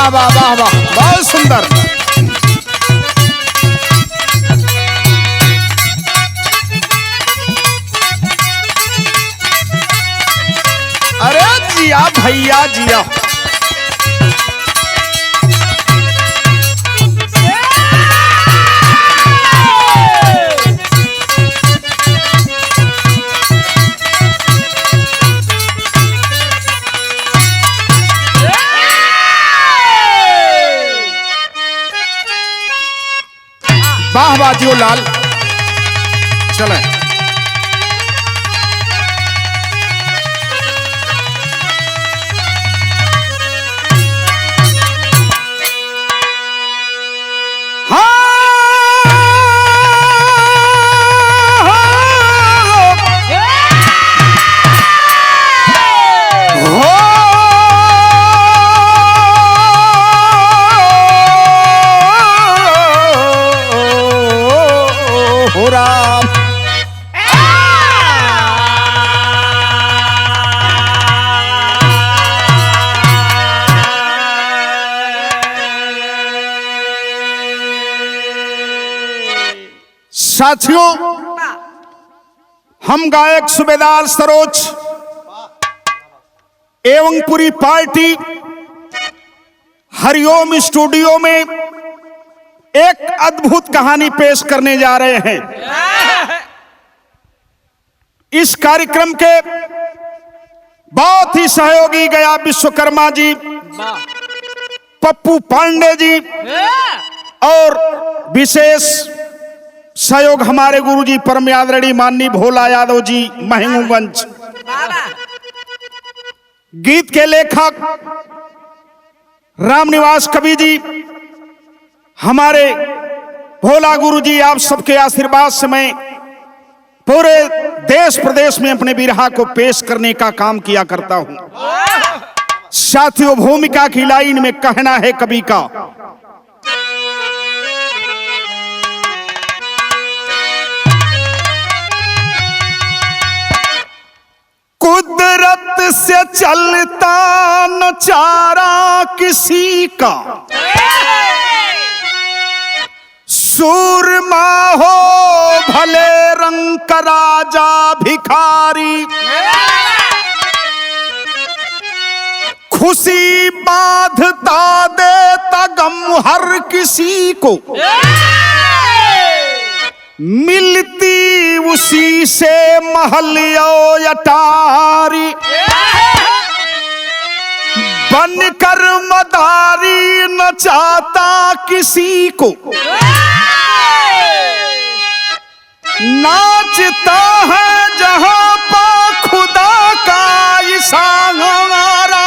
वाह वाह वाह वाह, बहुत सुंदर। अरे जिया भैया जिया। वाह वाह जियो लाल। चले साथियों, हम गायक सूबेदार सरोज एवं पूरी पार्टी हरिओम स्टूडियो में एक अद्भुत कहानी पेश करने जा रहे हैं। इस कार्यक्रम के बहुत ही सहयोगी गया विश्वकर्मा जी, पप्पू पांडे जी और विशेष सहयोग हमारे गुरुजी परम आदरणीय माननीय भोला यादव जी महंगूगंज। गीत के लेखक रामनिवास कवि जी, हमारे भोला गुरुजी, आप सबके आशीर्वाद से मैं पूरे देश प्रदेश में अपने बिरहा को पेश करने का काम किया करता हूं। साथियों, भूमिका की लाइन में कहना है कवि का, कुदरत से चलता न चारा किसी का, सूरमा हो भले रंग का राजा भिखारी, खुशी बांधता देता गम हर किसी को, मिलती उसी से महलियो अटारी, बनकर मदारी न चाहता किसी को, नाचता है जहां पा खुदा का इशारा,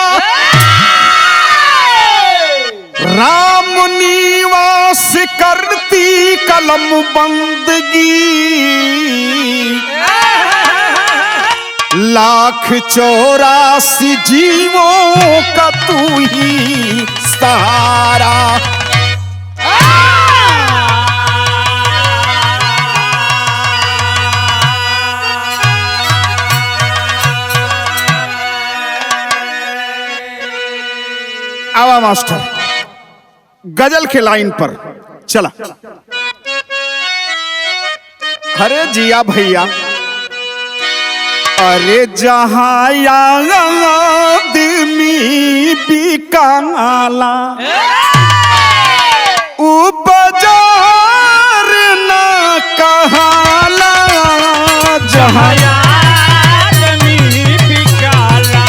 राम निवास करती कलम बंदगी, लाख 84 जीवों का तू ही सहारा। आवा मास्टर, गजल के लाइन पर चला। अरे जिया भैया, अरे जहां आदमी बिकाला उ बाजार न कहाला, जहां आदमी बिकाला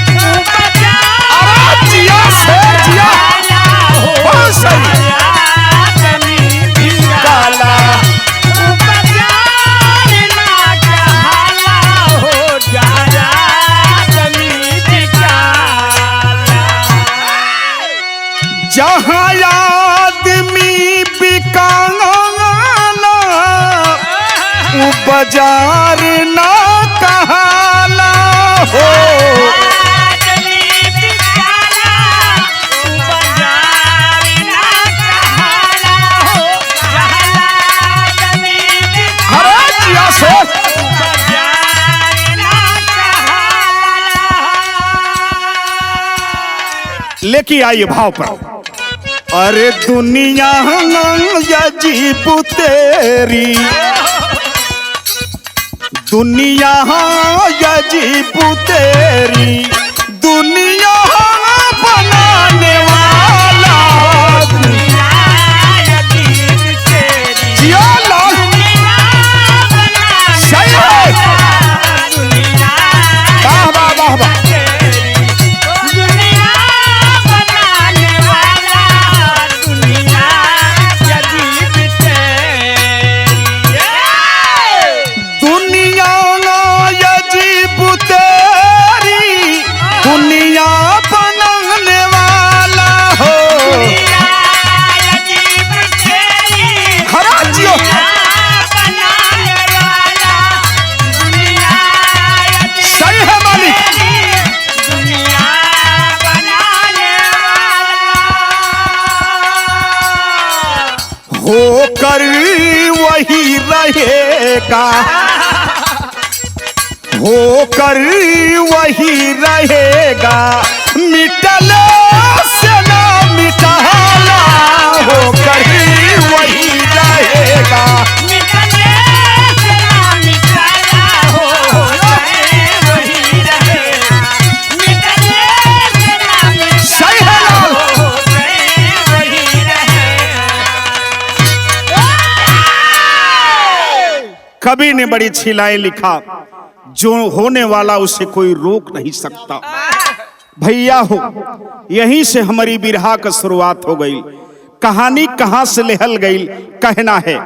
उ बाजार। अरे जिया से जिया, बहुत सही। जहाँ आदमी बिकाला उ बाजार ना कहाला हो, लेके आइए भाव पर। अरे दुनिया अजीब तेरी, दुनिया अजीब तेरी, दुनिया बनाने वाला, दुनिया अजीब तेरी, जिया लाल दुनिया बनाने सही है। वाला, दुनिया वाह वाह वाह वाह। तेरी, दुनिया बनाने वाला, दुनिया अजीब तेरी। दुनिया अजीब तेरी, दुनिया बनाने वाला हो। दुनिया अजीब तेरी, खरा जियो। बनाने वाला, दुनिया अजीब सही है मालिक। तेरी, दुनिया बनाने वाला। होकर वही रहेगा, होकर वही रहेगा, मिटले से ना मिटाला, होकर वही रहेगा। मिटने से ना मिटाया हो, चाहे वही रहेगा। मिटने से ना सही है मिटाया लाल। हो, चाहे वही रहेगा। कवि ने बड़ी अच्छी लाइन लिखा, जो होने वाला उसे कोई रोक नहीं सकता। भैया हो, यहीं से हमारी बिरहा का शुरुआत हो गई। कहानी कहां से लहल गई कहना है।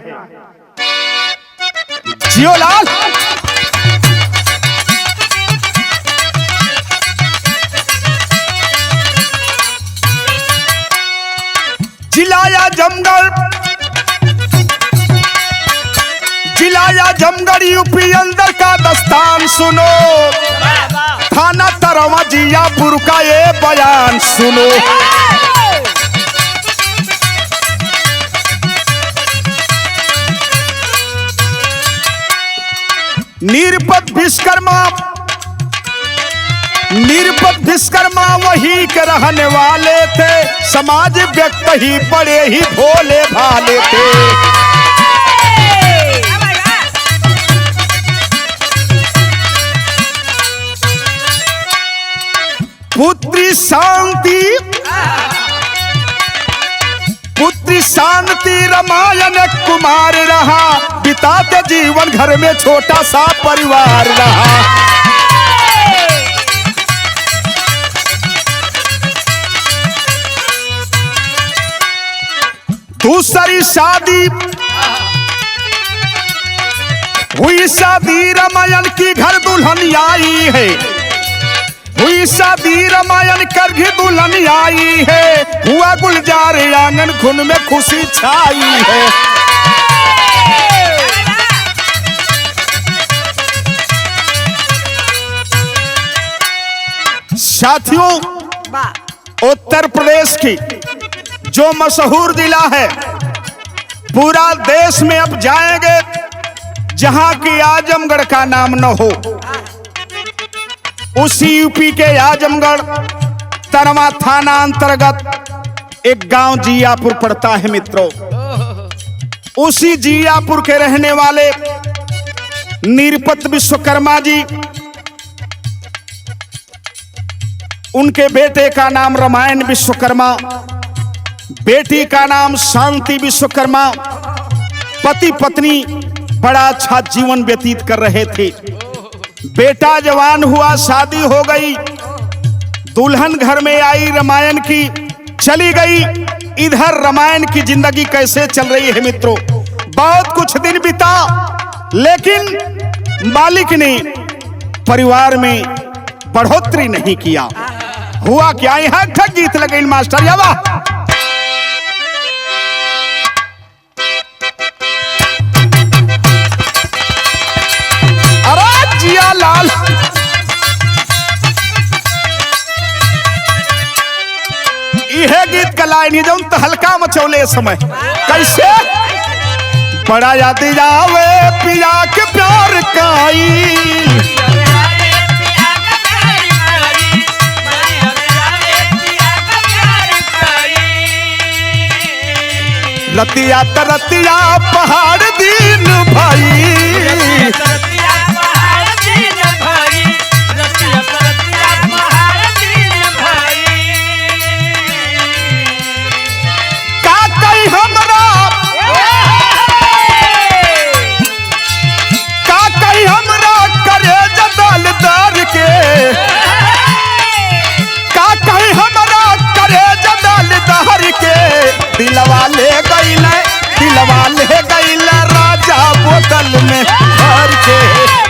जियो लाल। जिलाया जमगढ़, जिलाया जमगढ़ यूपी अंदर का दस्तान सुनो, थाना तरवा जियापुर का ये बयान सुनो। निरपत विश्वकर्मा, निरपत विश्वकर्मा वही के रहने वाले थे, समाज व्यक्त ही बड़े ही भोले भाले थे। पुत्री शांति, पुत्री शांति रामायण कुमार रहा, बिताते जीवन घर में छोटा सा परिवार रहा। दूसरी शादी हुई, शादी रामायण की घर दुल्हन आई है, हुई शादी रामायण कर भी दुल्हन आई है, हुआ गुलजार आंगन खुन में खुशी छाई है। साथियों, उत्तर प्रदेश की जो मशहूर जिला है, पूरा देश में अब जाएंगे जहां की आजमगढ़ का नाम न हो। उसी यूपी के आजमगढ़ तरवा थाना अंतर्गत एक गांव जियापुर पड़ता है मित्रों। उसी जियापुर के रहने वाले निरपत विश्वकर्मा जी, उनके बेटे का नाम रामायण विश्वकर्मा, बेटी का नाम शांति विश्वकर्मा, पति पत्नी बड़ा अच्छा जीवन व्यतीत कर रहे थे। बेटा जवान हुआ, शादी हो गई, दुल्हन घर में आई, रामायण की चली गई। इधर रामायण की जिंदगी कैसे चल रही है मित्रों। बहुत कुछ दिन बीता, लेकिन मालिक ने परिवार में बढ़ोतरी नहीं किया। हुआ क्या, यहां ठग गीत लगे मास्टर यावा। अरे जिया लाल, यह गीत का लाइन जो हल्का मचौले समय कैसे। बड़ा याद जावे पिया के प्यार काई, रतिया तरतिया पहाड़ दिन भाई। रतिया पहाड़ दिन भाई, रतिया पहाड़ दिन भाई। का कई हमरा करे जदल दर के, का कही हमरा करे जदल दहर के। दिलवा ले गईल राजा बोतल में भर के।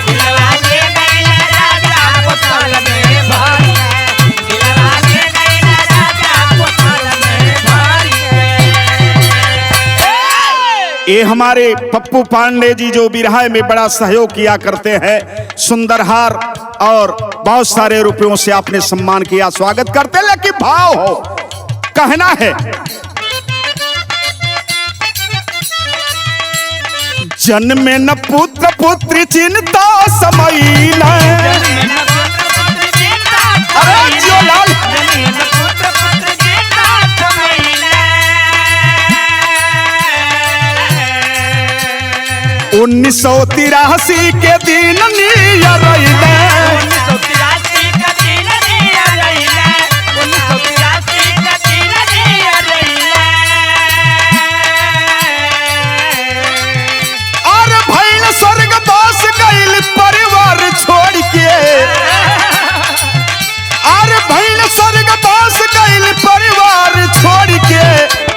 दिलवा ले गईल राजा बोतल में भर के, दिलवा ले गईल राजा बोतल में भर के। ये हमारे पप्पू पांडे जी जो बिरहा में बड़ा सहयोग किया करते हैं, सुंदर हार और बहुत सारे रुपयों से आपने सम्मान किया, स्वागत करते। लेकिन भाव हो कहना है, जन्म न पुत्र पुत्र चिंता समैल। अरे जियो लाल 1983 के दिन नियर अइले। और भइल स्वर्ग बस गइल परिवार छोड़ के। और भइल स्वर्ग बस गइल परिवार छोड़ के।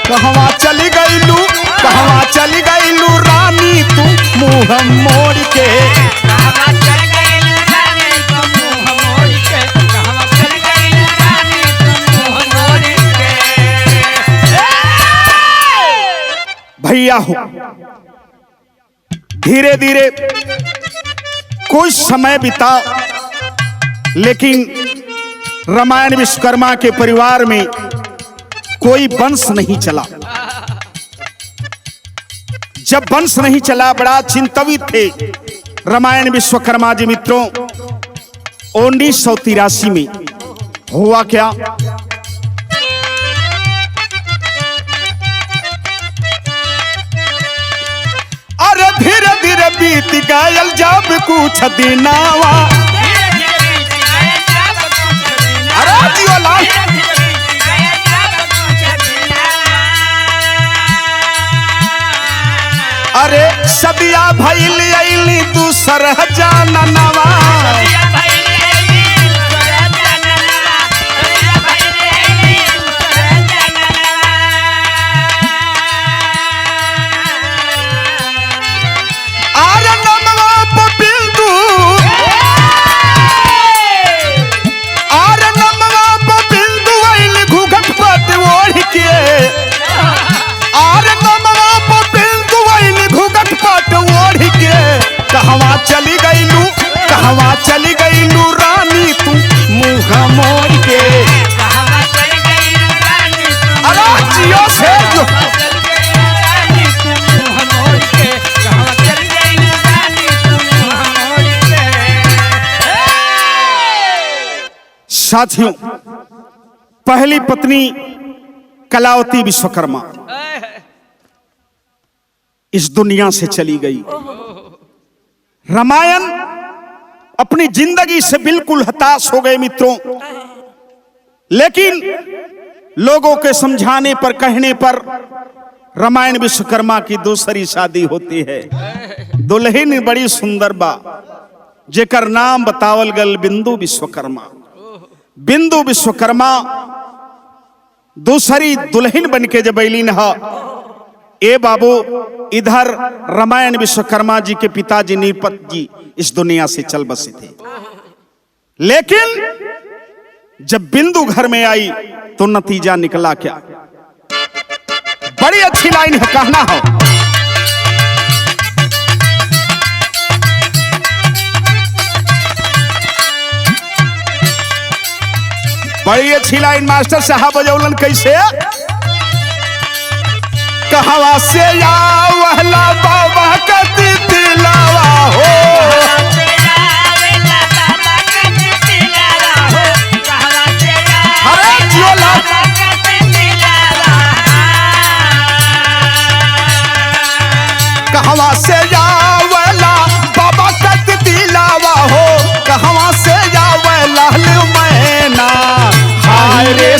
कहवा चली गइलू, कहवा चली गइलू रानी तू मुँह मोड़ के। भैया हो धीरे धीरे कुछ समय बिता, लेकिन रामायण विश्वकर्मा के परिवार में कोई वंश नहीं चला। जब वंश नहीं चला, बड़ा चिंतित थे रामायण विश्वकर्मा जी मित्रों। 1983 में हुआ क्या, अरे धीरे धीरे बीत गयल जब कुछ दिनावा। अरे जियो लाल अरे सदिया भइल अइली दूसर जाननवा। आरे नमवा पपिंदु, आरे नमवा पपिंदु अइली घूघट पट ओढ़ के। आरे नमवा पपिंदु अइली घूघट पट ओढ़ के। कहवा चली गइलू, कहवा चली गइलू रानी तू मुँह मोड़ के। अरे जियो से जो साथियों, पहली पत्नी कलावती विश्वकर्मा इस दुनिया से चली गई। रामायण अपनी जिंदगी से बिल्कुल हताश हो गए मित्रों। लेकिन लोगों के समझाने पर, कहने पर रामायण विश्वकर्मा की दूसरी शादी होती है। दुल्हन बड़ी सुंदर बा, जेकर नाम बतावल गल बिंदु विश्वकर्मा। बिंदु विश्वकर्मा दूसरी दुल्हन बन के जब अइलीन ह। ए बाबू, इधर रामायण विश्वकर्मा जी के पिताजी नीपत जी इस दुनिया से चल बसे थे। लेकिन जब बिंदु घर में आई तो नतीजा निकला क्या। बड़ी अच्छी लाइन है, कहना हो, बड़ी अच्छी लाइन मास्टर साहब बजौलन कैसे। कहवा से या वहला बाबा का दिलावा हो। अरे जियो लाल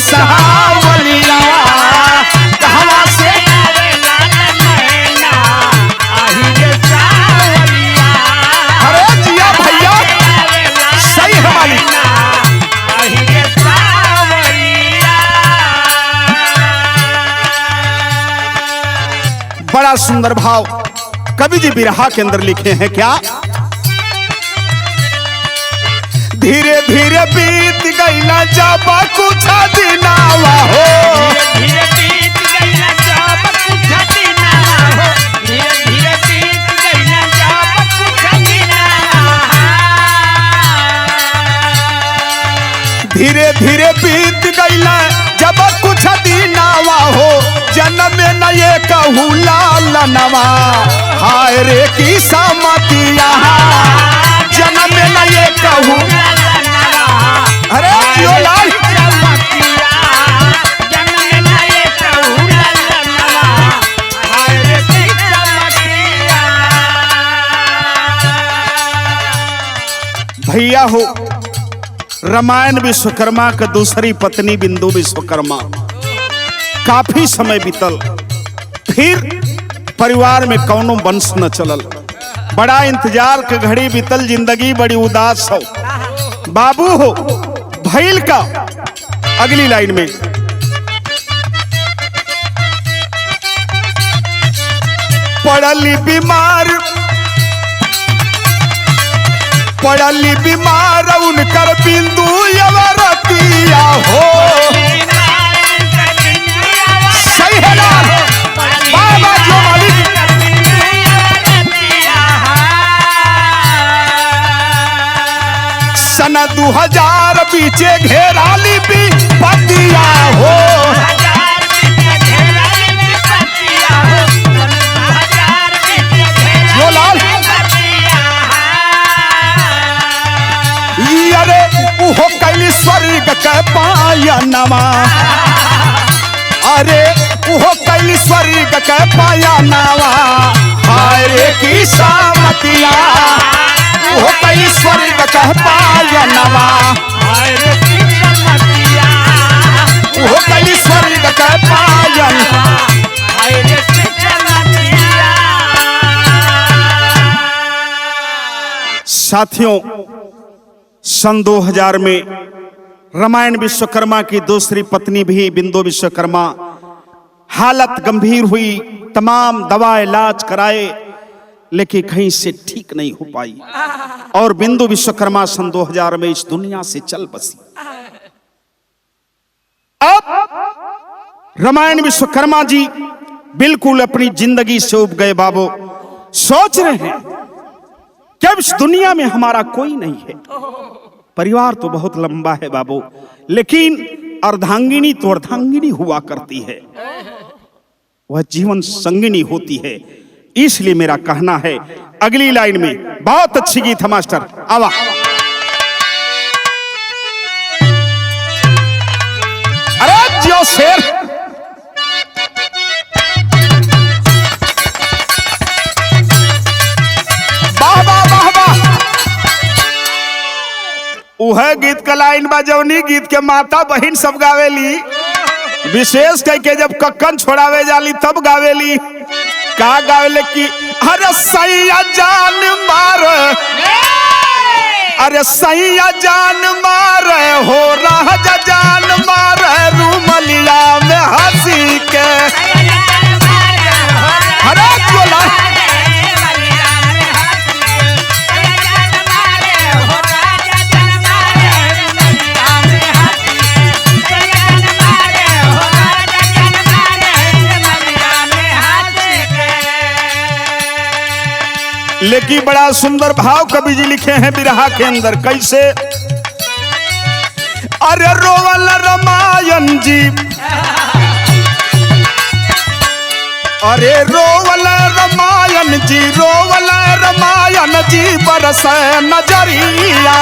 सहावलिया कहवा से अरे जिया भैया सही है मालिक। बड़ा सुंदर भाव कवि जी बिरहा के अंदर लिखे हैं क्या? धीरे धीरे बीत गईला जब कुछ दिनावा हो, धीरे बीत गईला जब कुछ दिनावा हो, धीरे बीत गईला जब कुछ दिनावा। धीरे धीरे बीत गईला जब कुछ दिनावा हो, जन्म में न ये कहू लालनवा हाय रे की समतिया, जन्म में न ये कहू अरे जियो लाल भैया हो। रामायण विश्वकर्मा का दूसरी पत्नी बिंदु विश्वकर्मा काफी समय बीतल, फिर परिवार में कौनो वंश न चलल, बड़ा इंतजार के घड़ी बीतल, जिंदगी बड़ी उदास हो। बाबू हो भैल का अगली लाइन में पड़ली बीमार, पड़ली बीमार उनकर बिंदु यवरतिया हो। सही है ना बाबा जो मालिक। सन 2000 पीछे घेराली भी पतिया हो, जो लाल अरे उहो कैली स्वर्ग के पायनवा, अरे उहो कैली स्वर्ग के पायनवा हाय रे की सामतिया, उहो कैली स्वर्ग के पायनवा हाय रे की सामतिया, उहो कैली स्वर्ग के पायन हाय रे की सामतिया। साथियों सन 2000 में रामायण विश्वकर्मा की दूसरी पत्नी भी बिंदु विश्वकर्मा हालत गंभीर हुई, तमाम दवा इलाज कराए लेकिन कहीं से ठीक नहीं हो पाई और बिंदु विश्वकर्मा सन 2000 में इस दुनिया से चल बसी। अब रामायण विश्वकर्मा जी बिल्कुल अपनी जिंदगी से उब गए बाबू, सोच रहे हैं कि अब इस दुनिया में हमारा कोई नहीं है, परिवार तो बहुत लंबा है बाबू, लेकिन अर्धांगिनी तो अर्धांगिनी हुआ करती है, वह जीवन संगिनी होती है। इसलिए मेरा कहना है अगली लाइन में बहुत अच्छी गीत है मास्टर आवा। अरे जियो शेर उहे गीत का लाइन बजौनी गीत के माता बहन सब गावेली, विशेष करके जब कक्कन छोड़ावे जाली तब गावेली। का गावेले कि अरे सैया जान मार, अरे सैया जान मार हो राजा जान मार रूमलिया में हंसी के। अरे बोला लेकिन बड़ा सुंदर भाव कवि जी लिखे हैं बिरहा के अंदर कैसे? अरे रोवल रामायण जी, अरे रोवल रामायण जी, रोवल रामायण जी बरस नजरिया।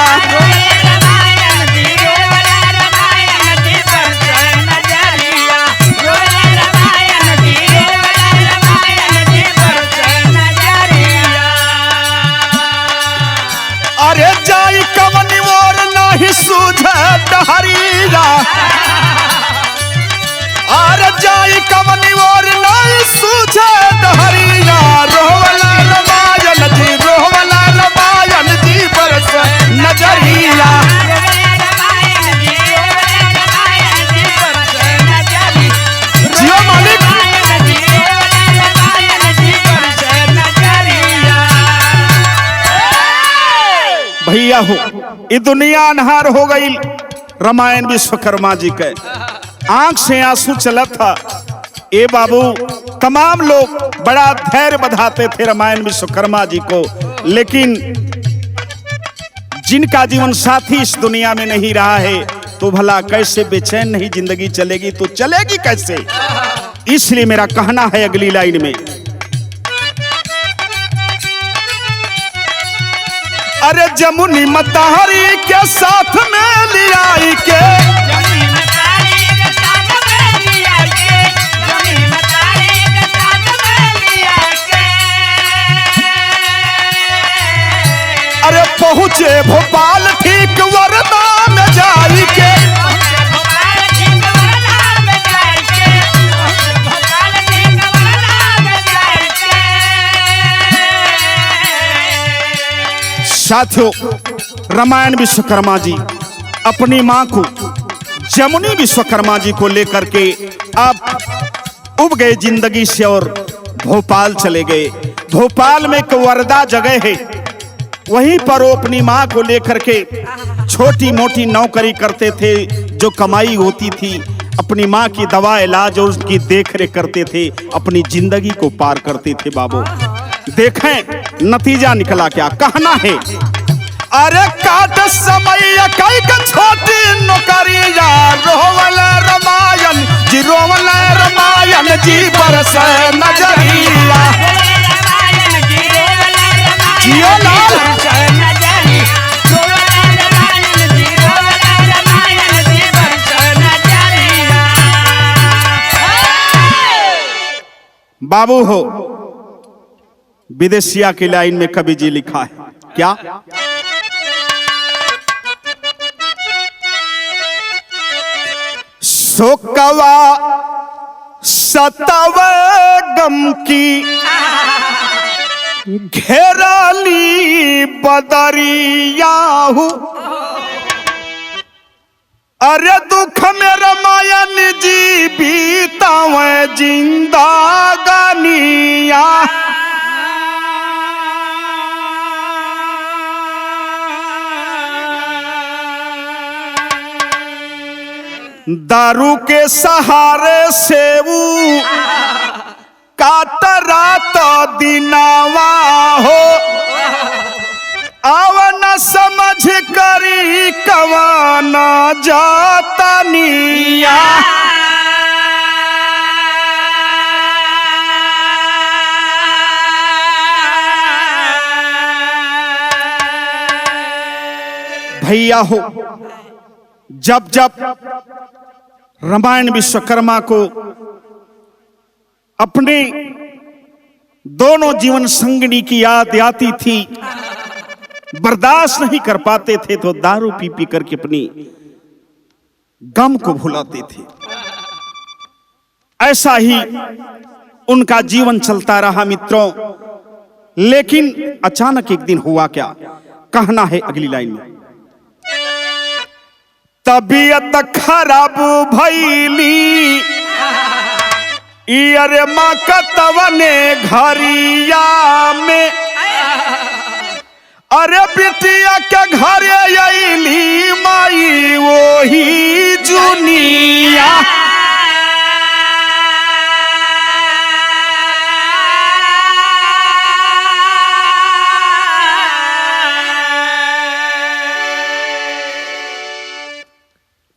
अरे जाई कवनी और नहीं सूझे डहरिया, भैया हो, ये दुनिया अनहार हो गई। रामायण विश्वकर्मा जी के आंख से आंसू चला था। ए बाबू, तमाम लोग बड़ा धैर्य बधाते थे रामायण विश्वकर्मा जी को, लेकिन जिनका जीवन साथी इस दुनिया में नहीं रहा है तो भला कैसे बेचैन नहीं जिंदगी चलेगी, तो चलेगी कैसे। इसलिए मेरा कहना है अगली लाइन में, अरे जमुनी मतहरी के साथ में लियाई के, अरे पहुंचे भोपाल ठीक वरदा में जाई के, साथियों, रामायण विश्वकर्मा जी अपनी मां को जमुनी विश्वकर्मा जी को लेकर के अब उब गए जिंदगी से और भोपाल चले गए। भोपाल में एक वरदा जगह है, वहीं पर वो अपनी मां को लेकर के छोटी मोटी नौकरी करते थे। जो कमाई होती थी अपनी मां की दवा इलाज और उसकी देखरेख करते थे, अपनी जिंदगी को पार करते थे। बाबू देखें नतीजा निकला क्या, कहना है, अरे काट समय कई का छोटी नौकरिया, रोवल रामायण जी, रोवल रामायण जी बरस नजरिया, जियो लाल। बाबू हो, विदेशिया की लाइन में कवि जी लिखा है क्या, शोकवा सतावे गम की घेराली बदरिया हूँ, अरे दुख में रामायण जी बीतावे जिंदगानिया, दारू के सहारे से वो काट रात दिनावा हो, आव न समझ करी कवान जातनिया, भैया हो, जब जब रामायण विश्वकर्मा को अपने दोनों जीवन संगिनी की याद आती थी, बर्दाश्त नहीं कर पाते थे, तो दारू पी पी करके अपनी गम को भुलाते थे। ऐसा ही उनका जीवन चलता रहा मित्रों। लेकिन अचानक एक दिन हुआ क्या, कहना है अगली लाइन में, तबीयत खराब भैली, अरे माँ कतवने घरिया में, अरे बिटिया के घरे अइली माई वही जुनिया,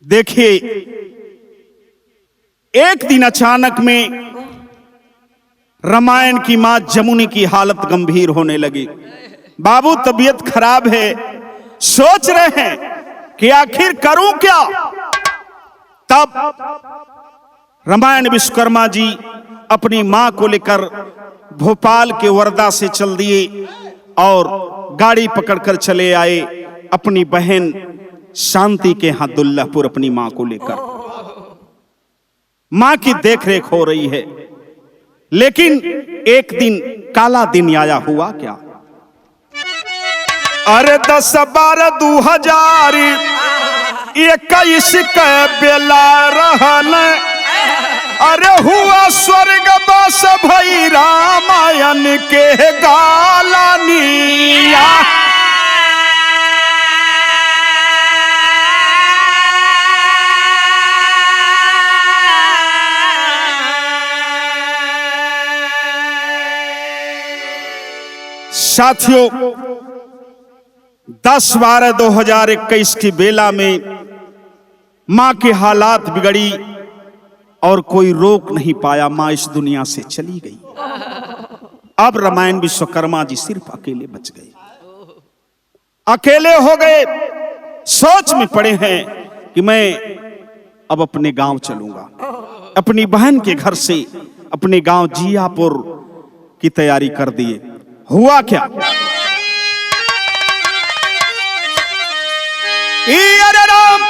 देखिए एक दिन अचानक में रामायण की मां जमुनी की हालत गंभीर होने लगी। बाबू तबीयत खराब है, सोच रहे हैं कि आखिर करूं क्या। तब रामायण विश्वकर्मा जी अपनी मां को लेकर भोपाल के वर्धा से चल दिए और गाड़ी पकड़कर चले आए अपनी बहन शांति के यहां दुल्लापुर, अपनी मां को लेकर। मां की देखरेख हो रही है। लेकिन एक दिन काला दिन आया, हुआ क्या, अरे 10/12/2021 के बेला रहल, अरे हुआ स्वर्गवास भई रामायण के गालनिया। साथियों 10/12/2021 की बेला में मां के हालात बिगड़ी और कोई रोक नहीं पाया। मां इस दुनिया से चली गई। अब रामायण विश्वकर्मा जी सिर्फ अकेले बच गए, अकेले हो गए। सोच में पड़े हैं कि मैं अब अपने गांव चलूंगा। अपनी बहन के घर से अपने गांव जियापुर की तैयारी कर दिए। हुआ क्या, अरे राम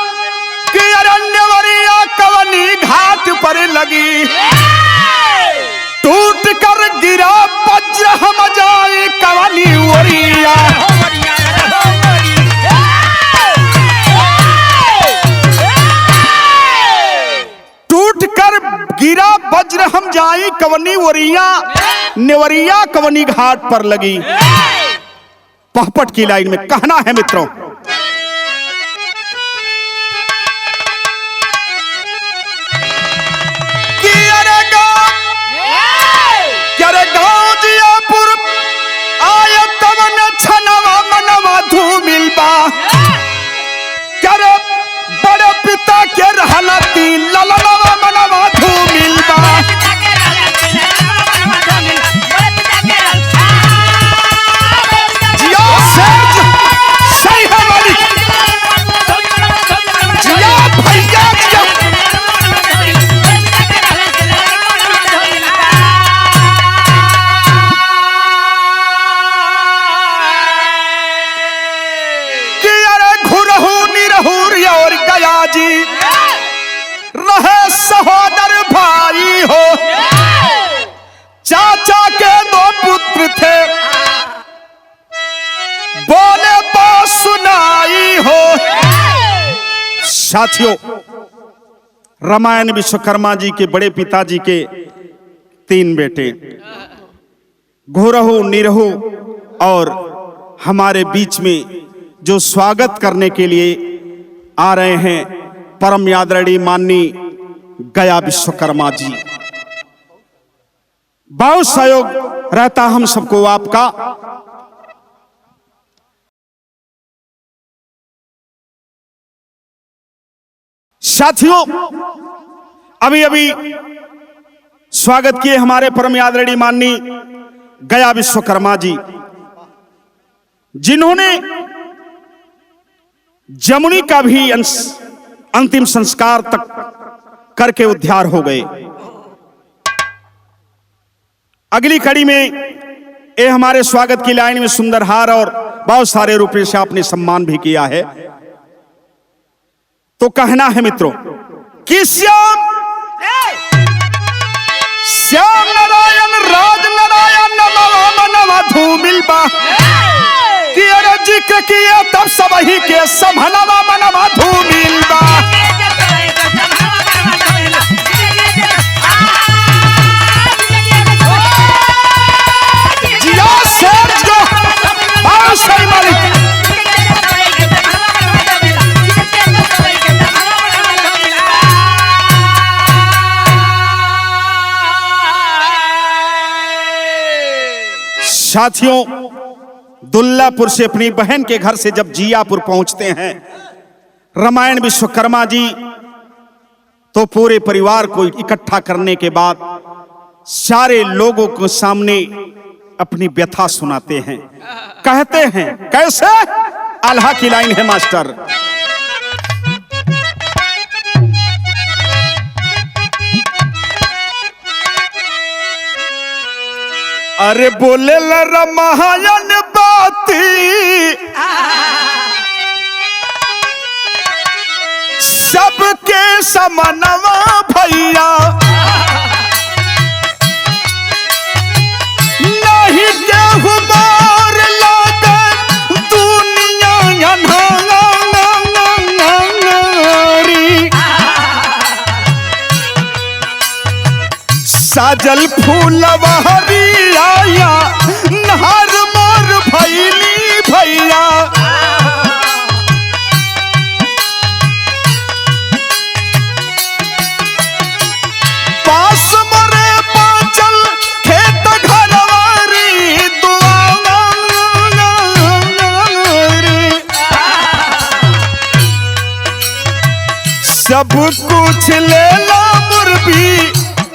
की अरण्यवरिया कवनी घाट पर लगी, टूट कर गिरा वज्र हम जाए कवनी वरिया। टूट कर गिरा वज्र हम जाई कवनी वरिया, नेवरिया कवनी घाट पर लगी। पहपट की लाइन में कहना है मित्रों, अरे गांव जियापुर आय तवन छनवा मनवा धूमिल बा, करे बड़े पिता के रहला तीन ललनवा मनवा धूमिल बा। जिया सही है वाली, जिया भैया जिया। जी रहे सहोदर भाई हो, चाचा के 2 पुत्र थे, बोले बात सुनाई हो। साथियों रामायण विश्वकर्मा जी के बड़े पिताजी के 3 बेटे घोरहु, निरहु और हमारे बीच में जो स्वागत करने के लिए आ रहे हैं परम आदरणीय माननीय गया विश्वकर्मा जी। बहुत सहयोग रहता हम सबको आपका। साथियों अभी अभी स्वागत किए हमारे परम आदरणीय माननीय गया विश्वकर्मा जी, जिन्होंने जमुनी का भी अंतिम संस्कार तक करके उद्धार हो गए। अगली कड़ी में ये हमारे स्वागत की लाइन में सुंदर हार और बहुत सारे रुपये से आपने सम्मान भी किया है। तो कहना है मित्रों कि श्याम नारायण राज नारायण नमः नमः धूमिल बा, कि अरे जिक्र किया तब सब ही के संभलवा मनवा धूमिल बा। जिया शेर जो बहुत सही मालिक। साथियों दुल्लापुर से अपनी बहन के घर से जब जियापुर पहुंचते हैं रामायण विश्वकर्मा जी, तो पूरे परिवार को इकट्ठा करने के बाद सारे लोगों के सामने अपनी व्यथा सुनाते हैं। कहते हैं कैसे, आल्हा की लाइन है मास्टर। अरे बोले रामायण बाती सबके समनवा भैया, नहीं केहू मार लागे दुनिया साजल फूलवारी आया नहर मोर भैली भैया। पास मरे पाचल खेत घरवारी दुआ सब कुछ ले लो मुर्बी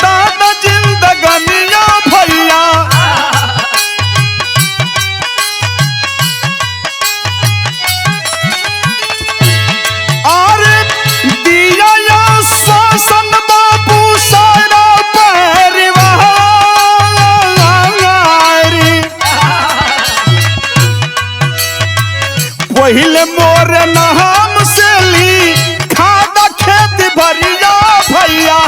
दादा जिंदगनिया भैया। और दिया या शासन बाबू सारा परिवार। पहले मोर नाम से ली खादा खेत भरिया भैया।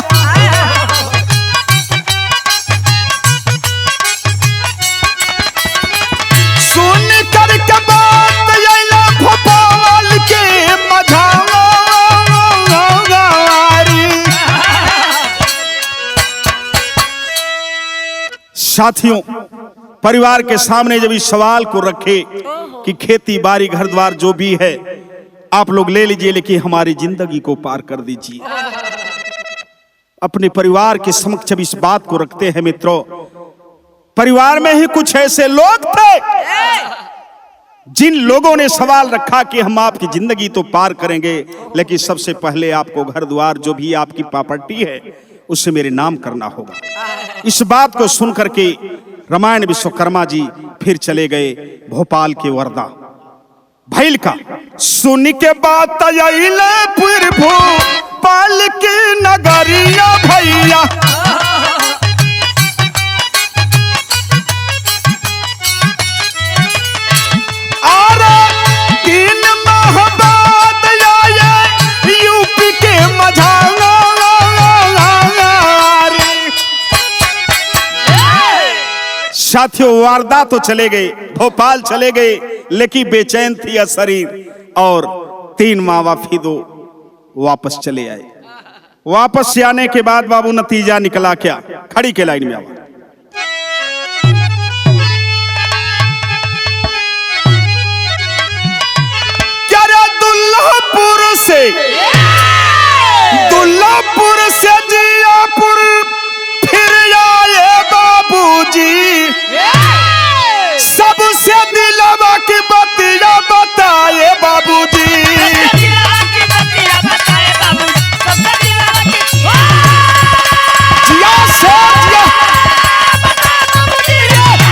सुन कर के बात अइला भोपाल के मझारी। साथियों, परिवार के सामने जब इस सवाल को रखे कि खेती बाड़ी घर द्वार जो भी है आप लोग ले लीजिए, लेकिन हमारी जिंदगी को पार कर दीजिए। अपने परिवार के समक्ष जब इस बात को रखते हैं मित्रों, परिवार में ही कुछ ऐसे लोग थे जिन लोगों ने सवाल रखा कि हम आपकी जिंदगी तो पार करेंगे, लेकिन सबसे पहले आपको घर द्वार जो भी आपकी प्रॉपर्टी है उससे मेरे नाम करना होगा। इस बात को सुनकर के रामायण विश्वकर्मा जी फिर चले गए भोपाल के वर्धा भैल का। सुन के बात अइले फिर भोपाल की नगरिया भैया। और 3 माह बाद आए यूपी के मझारी। साथियों, वारदा तो चले गए, भोपाल चले गए, लेकिन बेचैन थी शरीर। और 3 माह फिर वापस चले आए। वापस से आने के बाद बाबू नतीजा निकला क्या? खड़ी के लाइन में आवा। क्या रे दुल्लापुर से जियापुर फिर आए बाबूजी। सबसे दिलवा की बतिया बताए बाबूजी। जिया से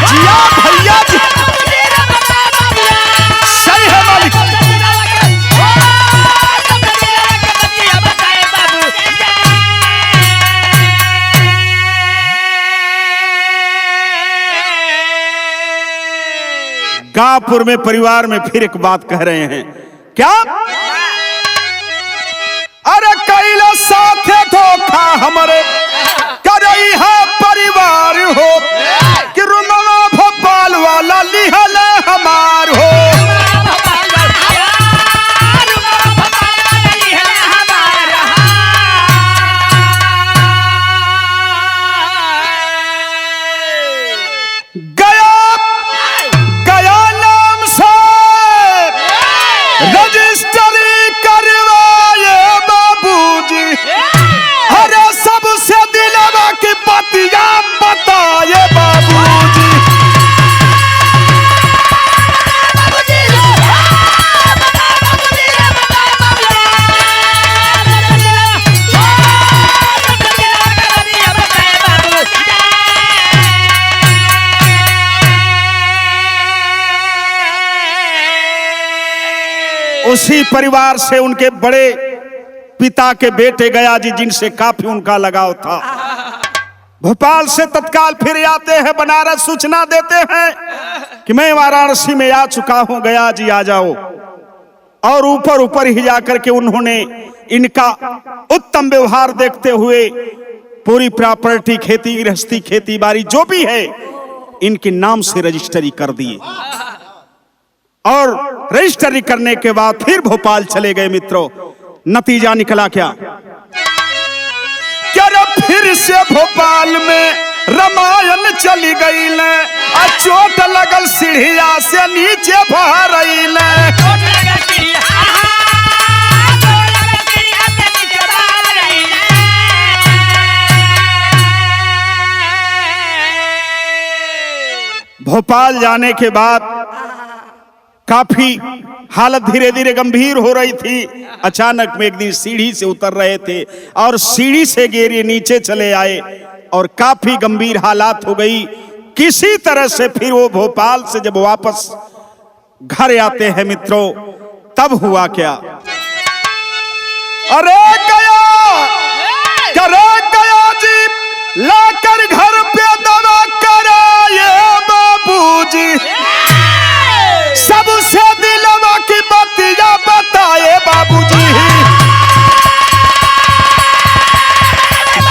जिया भैया जी, सही है मालिक। गांवपुर में परिवार में फिर एक बात कह रहे हैं, क्या? अरे कैला साथे धोखा हमारे करई है परिवार हो कि रुमला भोपाल वाला लिहल हमार हो। रजिस्ट्री करवाए बाबूजी। अरे सबसे दिलवा की बतिया बताए बाबूजी। उसी परिवार से उनके बड़े पिता के बेटे गया जी, जिनसे काफी उनका लगाव था, भोपाल से तत्काल फिर आते हैं बनारस। सूचना देते हैं कि मैं वाराणसी में आ चुका हूं, गया जी आ जाओ। और ऊपर ऊपर ही जाकर के उन्होंने इनका उत्तम व्यवहार देखते हुए पूरी प्रॉपर्टी, खेती गृहस्थी, खेती बाड़ी जो भी है इनके नाम से रजिस्ट्री कर दिए। और रजिस्ट्री करने के बाद फिर भोपाल चले गए मित्रों। नतीजा निकला क्या? क्या फिर से भोपाल में रामायण चली गई ले, चोट लगल सीढ़िया से नीचे बह रही ले। भोपाल जाने के बाद काफी हालत धीरे धीरे गंभीर हो रही थी। अचानक में एक दिन सीढ़ी से उतर रहे थे और सीढ़ी से गिरे नीचे चले आए और काफी गंभीर हालात हो गई। किसी तरह से फिर वो भोपाल से जब वापस घर आते हैं मित्रों, तब हुआ क्या? अरे गया जी लाकर घर पे दवा कराए बाबूजी, सबसे दिलवा की बतिया बताए बाबूजी।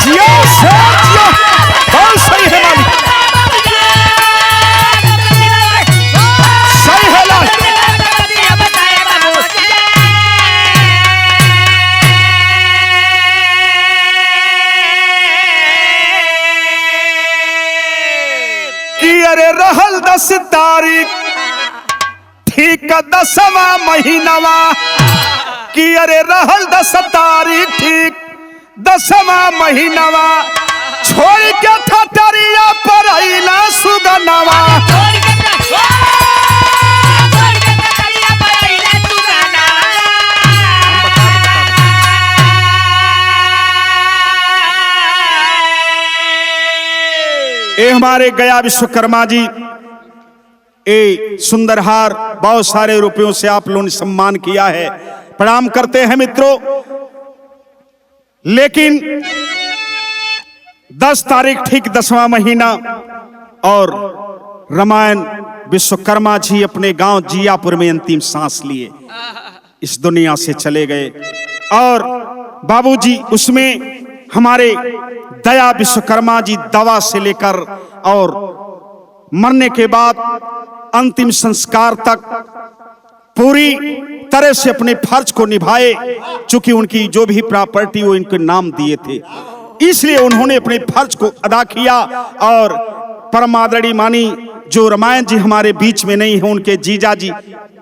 जियो से जियो, बहुत सही है मालिक, सही है लाल। कि अरे रहल 10 तारीख ठीक 10वां महीनावा, कि अरे रहल 10 तारीख ठीक 10वां महीनावा, छोड़ के ठटरिया पर आइला सुगनावा। ये हमारे गया विश्वकर्मा जी, ए सुंदरहार बहुत सारे रुपयों से आप लोगों ने सम्मान किया है, प्रणाम करते हैं मित्रों। लेकिन 10 तारीख ठीक 10वां महीना और रामायण विश्वकर्मा जी अपने गांव जियापुर में अंतिम सांस लिए इस दुनिया से चले गए। और बाबूजी उसमें हमारे दया विश्वकर्मा जी दवा से लेकर और मरने के बाद अंतिम संस्कार तक पूरी तरह से अपने फर्ज को निभाए। चूंकि उनकी जो भी प्रॉपर्टी वो इनके नाम दिए थे, इसलिए उन्होंने अपने फर्ज को अदा किया। और परमादरणी मानी जो रामायण जी हमारे बीच में नहीं है, उनके जीजा जी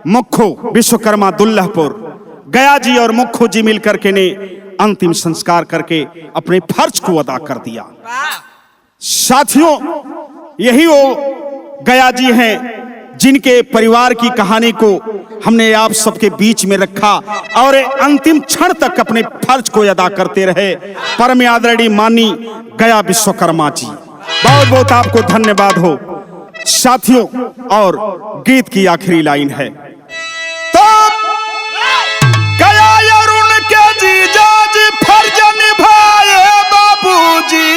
मुखो विश्वकर्मा दुल्लभपुर गया जी और मुखो जी मिलकर के ने अंतिम संस्कार करके अपने फर्ज को अदा कर दिया। साथियों, यही वो गया जी हैं जिनके परिवार की कहानी को हमने आप सबके बीच में रखा और अंतिम क्षण तक अपने फर्ज को अदा करते रहे। परम आदरणीय मानी गया विश्वकर्मा जी, बहुत बहुत आपको धन्यवाद हो। साथियों, और गीत की आखिरी लाइन है, तो गया और उनके जीजा जी फर्ज निभाए बाबूजी,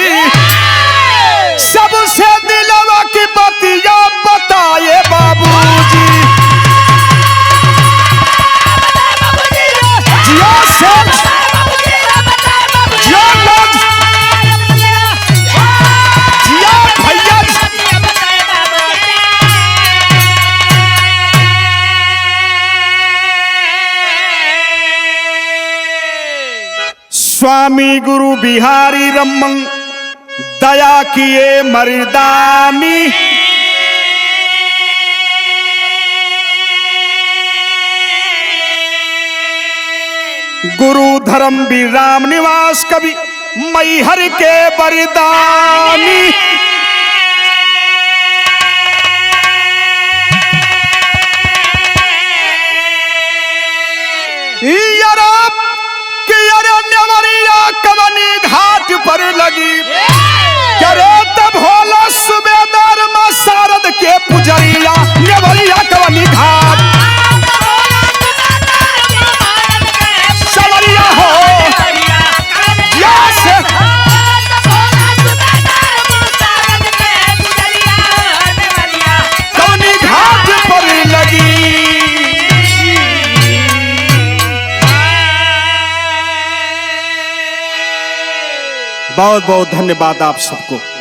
सबसे दिलवा की बतिया बताए बाबूजी। जिया सच, जिया लज, जिया भैया। स्वामी गुरु बिहारी रमन दया किए मर्दानी, गुरु धर्म भी राम निवास कवि मैहर के बरदानी। कवनी घाट पर लगी करे तब होला सुबेदार मां शारद के पुजरिया, नेवरिया कवनी घाट सवरिया हो या से कवनी घाट पर लगी। बहुत बहुत धन्यवाद आप सबको।